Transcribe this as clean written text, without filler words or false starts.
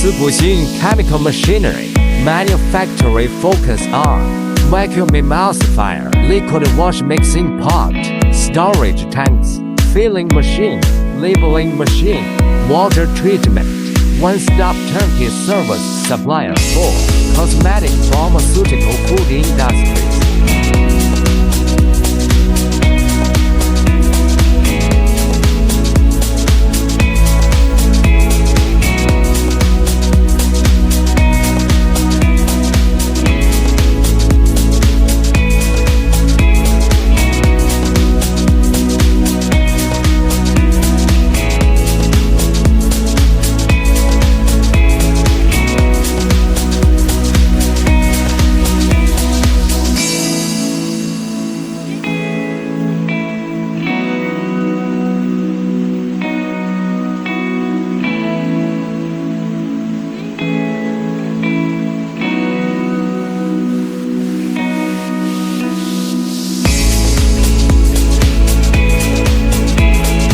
Distribution chemical machinery. Manufacturing focus on vacuum emulsifier, liquid wash mixing pot, storage tanks, filling machine, labeling machine, water treatment. One-stop turnkey service supplier for cosmetic, pharmaceutical, food industries.